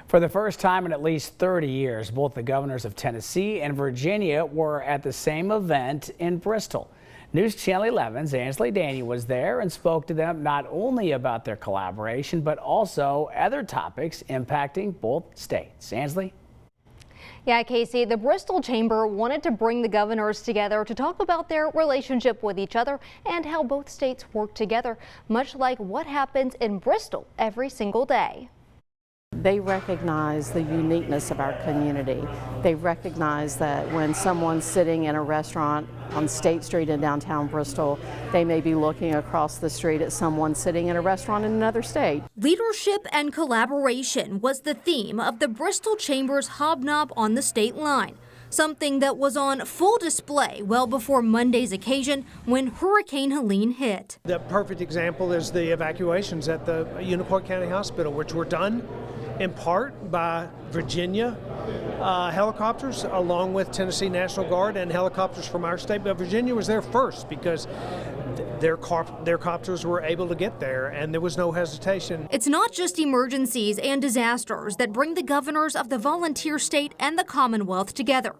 For the first time in at least 30 years, both the governors of Tennessee and Virginia were at the same event in Bristol. News Channel 11's Ansley Daniel was there and spoke to them not only about their collaboration, but also other topics impacting both states. Ansley? Yeah, Casey, the Bristol Chamber wanted to bring the governors together to talk about their relationship with each other and how both states work together, much like what happens in Bristol every single day. They recognize the uniqueness of our community. They recognize that when someone's sitting in a restaurant on State Street in downtown Bristol, they may be looking across the street at someone sitting in a restaurant in another state. Leadership and collaboration was the theme of the Bristol Chamber's Hobnob on the State Line, something that was on full display well before Monday's occasion when Hurricane Helene hit. The perfect example is the evacuations at the Unicoi County Hospital, which were done in part by Virginia helicopters along with Tennessee National Guard and helicopters from our state, but Virginia was there first because their copters were able to get there and there was no hesitation. It's not just emergencies and disasters that bring the governors of the volunteer state and the Commonwealth together,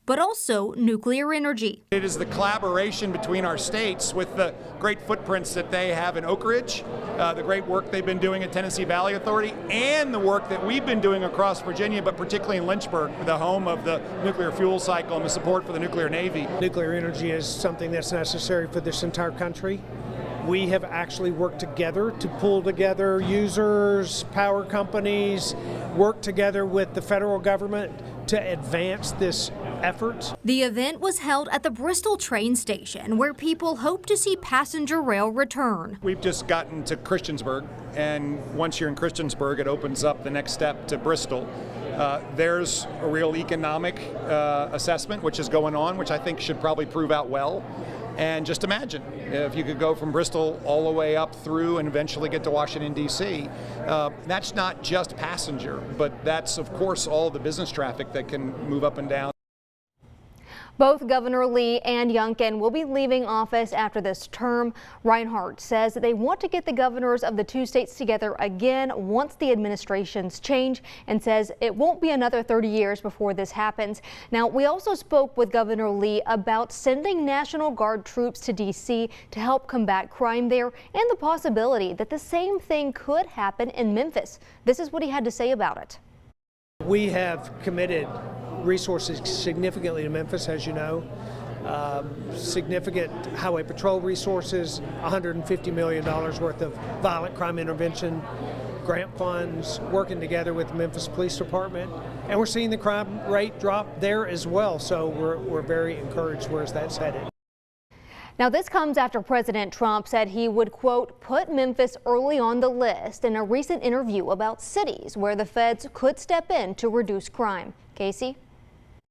but also nuclear energy. It is the collaboration between our states with the great footprints that they have in Oak Ridge, the great work they've been doing at Tennessee Valley Authority, and the work that we've been doing across Virginia, but particularly in Lynchburg, the home of the nuclear fuel cycle and the support for the nuclear navy. Nuclear energy is something that's necessary for this entire country. We have actually worked together to pull together users, power companies, work together with the federal government to advance this effort. The event was held at the Bristol train station where people hope to see passenger rail return. We've just gotten to Christiansburg, and once you're in Christiansburg, it opens up the next step to Bristol. There's a real economic assessment which is going on, which I think should probably prove out well. And just imagine if you could go from Bristol all the way up through and eventually get to Washington, D.C. That's not just passenger, but that's, of course, all the business traffic that can move up and down. Both Governor Lee and Youngkin will be leaving office after this term. Reinhardt says that they want to get the governors of the two states together again once the administrations change, and says it won't be another 30 years before this happens. Now, we also spoke with Governor Lee about sending National Guard troops to D.C. to help combat crime there and the possibility that the same thing could happen in Memphis. This is what he had to say about it. We have committed resources significantly to Memphis, as you know. Significant highway patrol resources, $150 million worth of violent crime intervention grant funds, working together with the Memphis Police Department. And we're seeing the crime rate drop there as well, so we're very encouraged where that's headed. Now, this comes after President Trump said he would, quote, put Memphis early on the list in a recent interview about cities where the feds could step in to reduce crime. Casey?